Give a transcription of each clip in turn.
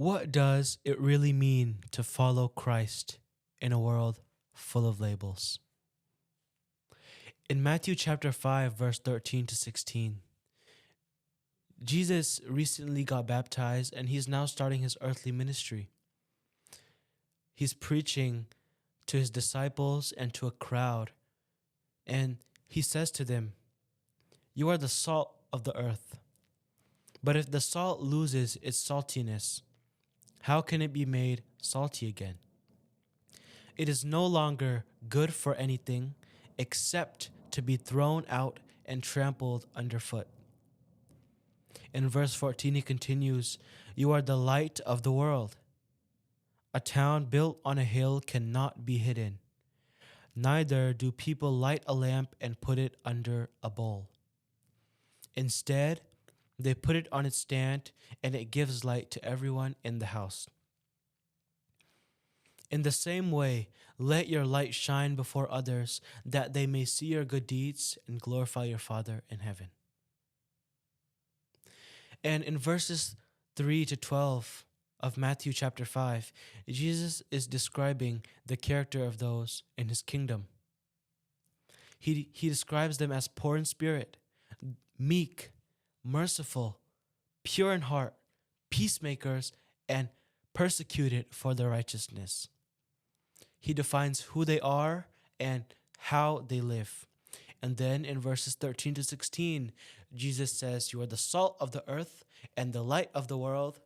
What does it really mean to follow Christ in a world full of labels? In Matthew chapter 5, verse 13 to 16, Jesus recently got baptized and he's now starting his earthly ministry. He's preaching to his disciples and to a crowd, and he says to them, "You are the salt of the earth. But if the salt loses its saltiness, how can it be made salty again? It is no longer good for anything except to be thrown out and trampled underfoot." In verse 14, he continues, "You are the light of the world. A town built on a hill cannot be hidden. Neither do people light a lamp and put it under a bowl. Instead, they put it on its stand, and it gives light to everyone in the house. In the same way, let your light shine before others, that they may see your good deeds and glorify your Father in heaven." And in verses 3 to 12 of Matthew chapter 5, Jesus is describing the character of those in his kingdom. He describes them as poor in spirit, meek, merciful, pure in heart, peacemakers, and persecuted for their righteousness. He defines who they are and how they live. And then in verses 13 to 16, Jesus says, "You are the salt of the earth and the light of the world,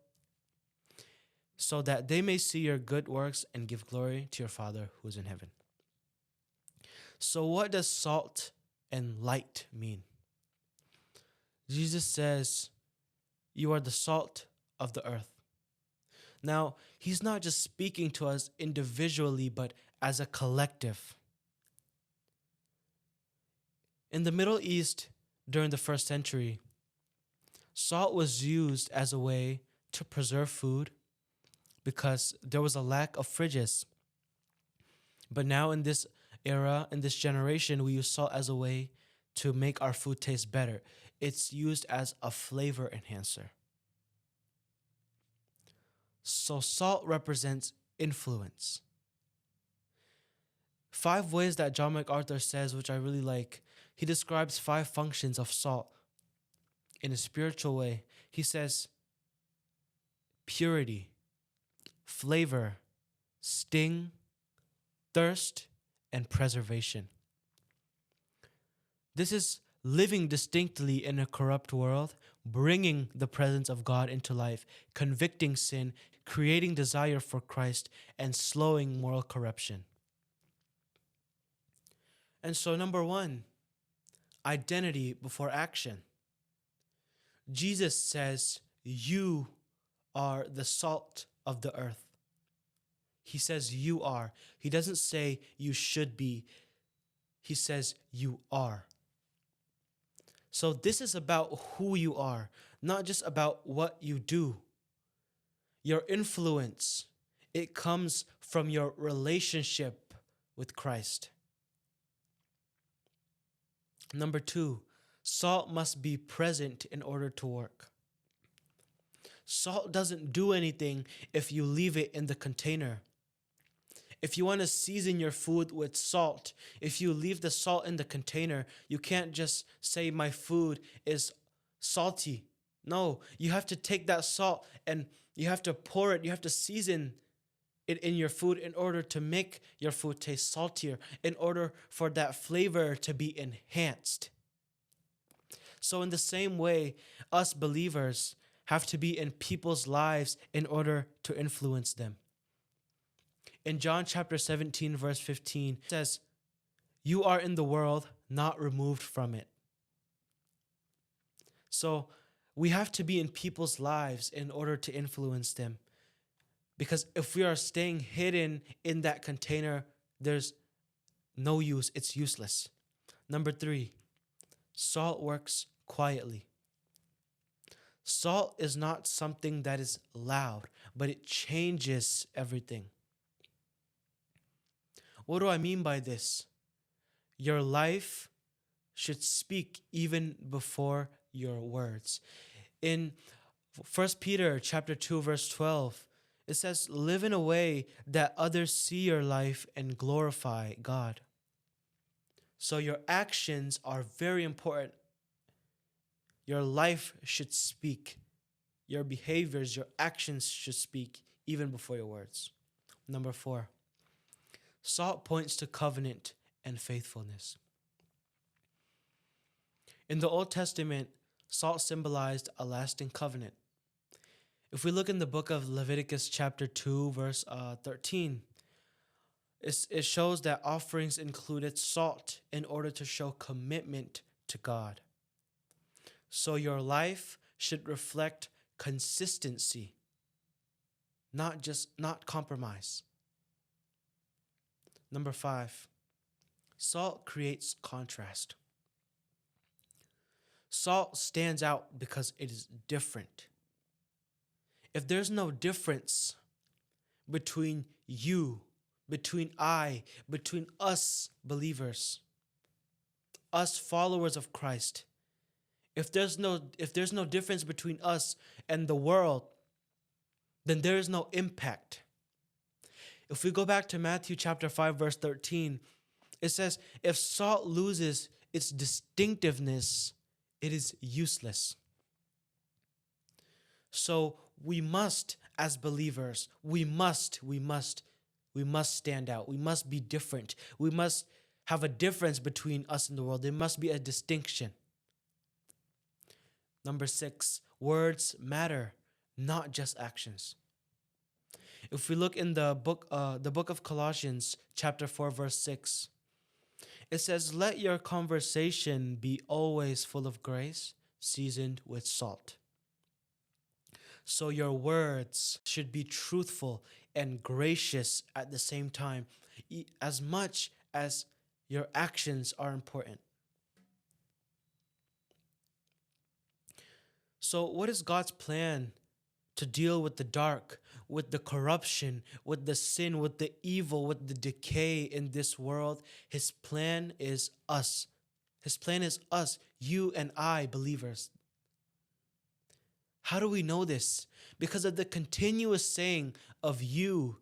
so that they may see your good works and give glory to your Father who is in heaven." So what does salt and light mean? Jesus says, "You are the salt of the earth." Now, he's not just speaking to us individually, but as a collective. In the Middle East during the first century, salt was used as a way to preserve food because there was a lack of fridges. But now in this era, in this generation, we use salt as a way to make our food taste better. It's used as a flavor enhancer. So salt represents influence. 5 ways that John MacArthur says, which I really like. He describes 5 functions of salt in a spiritual way. He says purity, flavor, sting, thirst, and preservation. This is living distinctly in a corrupt world, bringing the presence of God into life, convicting sin, creating desire for Christ, and slowing moral corruption. And so, number 1, identity before action. Jesus says, "You are the salt of the earth." He says you are. He doesn't say you should be. He says you are. So this is about who you are, not just about what you do. Your influence, it comes from your relationship with Christ. Number 2, salt must be present in order to work. Salt doesn't do anything if you leave it in the container. If you want to season your food with salt, if you leave the salt in the container, you can't just say my food is salty. No, you have to take that salt and you have to pour it, you have to season it in your food in order to make your food taste saltier, in order for that flavor to be enhanced. So in the same way, us believers have to be in people's lives in order to influence them. In John chapter 17, verse 15, it says, "You are in the world, not removed from it." So we have to be in people's lives in order to influence them. Because if we are staying hidden in that container, there's no use. It's useless. Number 3, salt works quietly. Salt is not something that is loud, but it changes everything. What do I mean by this? Your life should speak even before your words. In First Peter chapter 2 verse 12, it says, live in a way that others see your life and glorify God. So your actions are very important. Your life should speak. Your behaviors, your actions should speak even before your words. Number 4, salt points to covenant and faithfulness. In the Old Testament, salt symbolized a lasting covenant. If we look in the book of Leviticus chapter 2 verse 13, it shows that offerings included salt in order to show commitment to God. So your life should reflect consistency, not compromise. Number 5, salt creates contrast. Salt stands out because it is different. If there's no difference between you, between us believers, us followers of Christ, if there's no difference between us and the world, then there is no impact. If we go back to Matthew chapter 5 verse 13, it says, if salt loses its distinctiveness, it is useless. So we must, as believers, we must stand out. We must be different. We must have a difference between us and the world. There must be a distinction. Number 6, words matter, not just actions. If we look in the book of Colossians, chapter 4, verse 6, it says, let your conversation be always full of grace, seasoned with salt. So your words should be truthful and gracious at the same time, as much as your actions are important. So what is God's plan to deal with the dark, with the corruption, with the sin, with the evil, with the decay in this world? His plan is us. His plan is us, you and I, believers. How do we know this? Because of the continuous saying of you.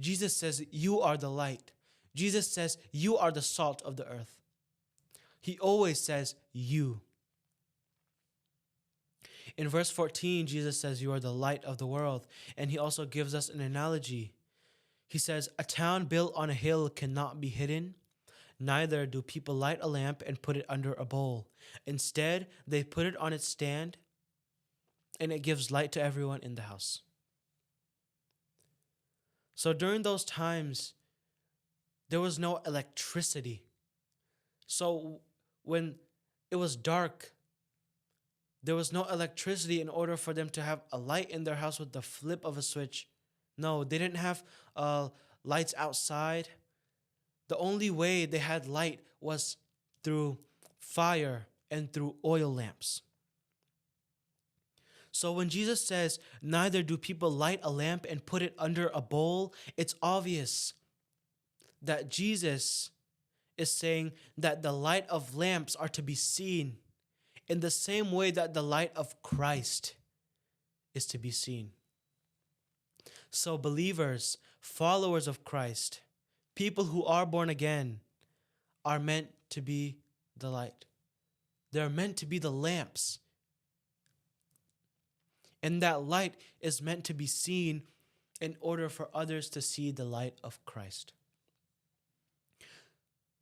Jesus says you are the light. Jesus says you are the salt of the earth. He always says you. In verse 14, Jesus says you are the light of the world. And he also gives us an analogy. He says, a town built on a hill cannot be hidden. Neither do people light a lamp and put it under a bowl. Instead, they put it on its stand, and it gives light to everyone in the house. So during those times, there was no electricity. So when it was dark, there was no electricity in order for them to have a light in their house with the flip of a switch. No, they didn't have lights outside. The only way they had light was through fire and through oil lamps. So when Jesus says, neither do people light a lamp and put it under a bowl, it's obvious that Jesus is saying that the light of lamps are to be seen in the same way that the light of Christ is to be seen. So believers, followers of Christ, people who are born again, are meant to be the light. They're meant to be the lamps. And that light is meant to be seen in order for others to see the light of Christ.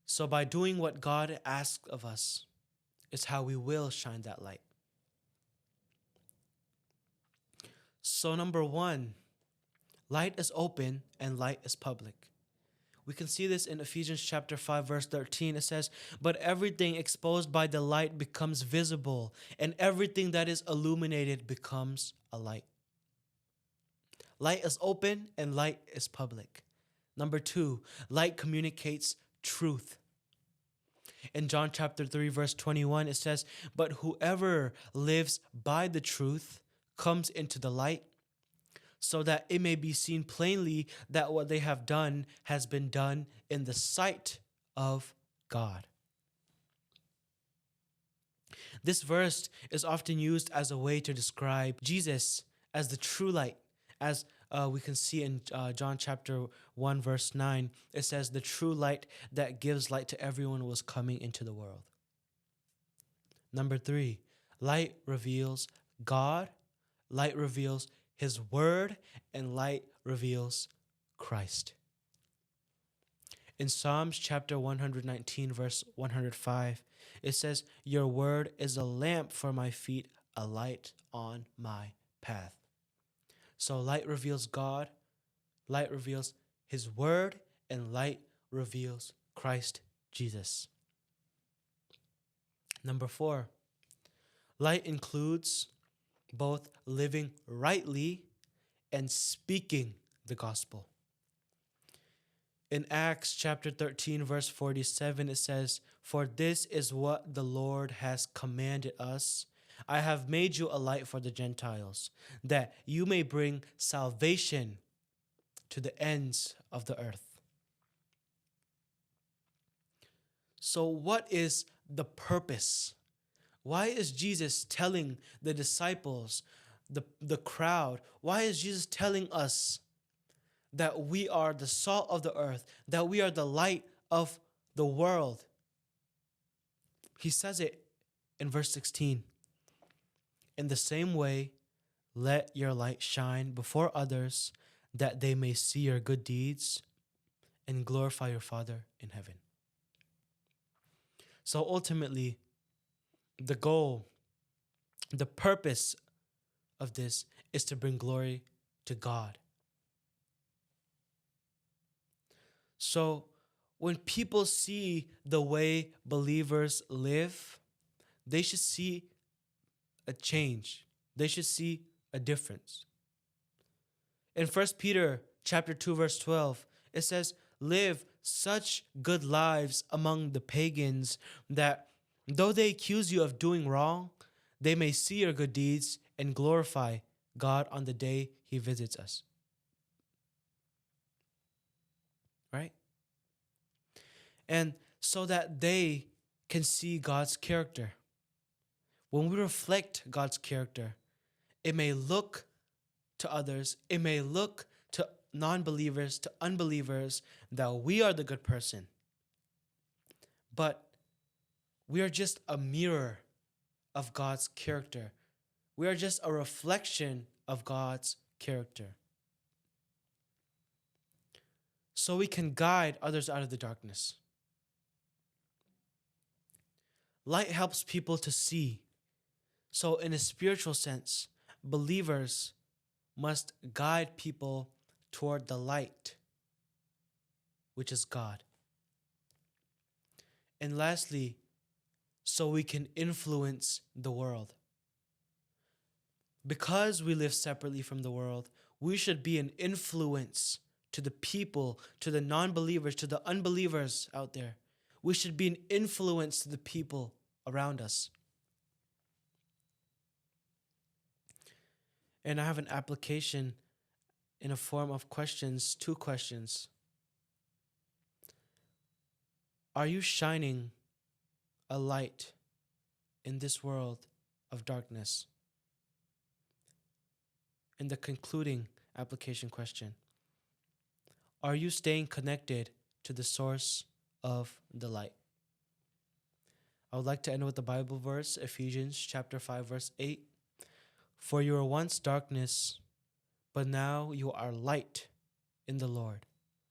So by doing what God asks of us, is how we will shine that light. So number 1, light is open and light is public. We can see this in Ephesians chapter 5, verse 13. It says, but everything exposed by the light becomes visible, and everything that is illuminated becomes a light. Light is open and light is public. Number 2, light communicates truth. In John chapter 3, verse 21, it says, but whoever lives by the truth comes into the light, so that it may be seen plainly that what they have done has been done in the sight of God. This verse is often used as a way to describe Jesus as the true light. As we can see in John chapter 1, verse 9, it says, "The true light that gives light to everyone was coming into the world." Number 3, light reveals God, light reveals His Word, and light reveals Christ. In Psalms chapter 119, verse 105, it says, "Your word is a lamp for my feet, a light on my path." So light reveals God, light reveals His Word, and light reveals Christ Jesus. Number 4, light includes both living rightly and speaking the gospel. In Acts chapter 13, verse 47, it says, "For this is what the Lord has commanded us. I have made you a light for the Gentiles, that you may bring salvation to the ends of the earth." So, what is the purpose? Why is Jesus telling the disciples, the crowd, why is Jesus telling us that we are the salt of the earth, that we are the light of the world? He says it in verse 16. "In the same way, let your light shine before others, that they may see your good deeds and glorify your Father in heaven." So ultimately, the goal, the purpose of this is to bring glory to God. So when people see the way believers live, they should see a change. They should see a difference. In 1 Peter chapter 2, verse 12, it says, "Live such good lives among the pagans that though they accuse you of doing wrong, they may see your good deeds and glorify God on the day He visits us." Right? And so that they can see God's character. When we reflect God's character, it may look to others, it may look to non-believers, to unbelievers, that we are the good person. But we are just a mirror of God's character. We are just a reflection of God's character. So we can guide others out of the darkness. Light helps people to see. So in a spiritual sense, believers must guide people toward the light, which is God. And lastly, so we can influence the world. Because we live separately from the world, we should be an influence to the people, to the non-believers, to the unbelievers out there. We should be an influence to the people around us. And I have an application in a form of questions, 2 questions. Are you shining a light in this world of darkness? And the concluding application question: are you staying connected to the source of the light? I would like to end with the Bible verse, Ephesians chapter 5, verse 8. "For you were once darkness, but now you are light in the Lord.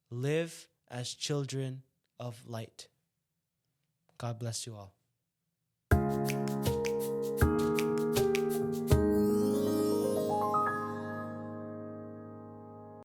Live as children of light." God bless you all.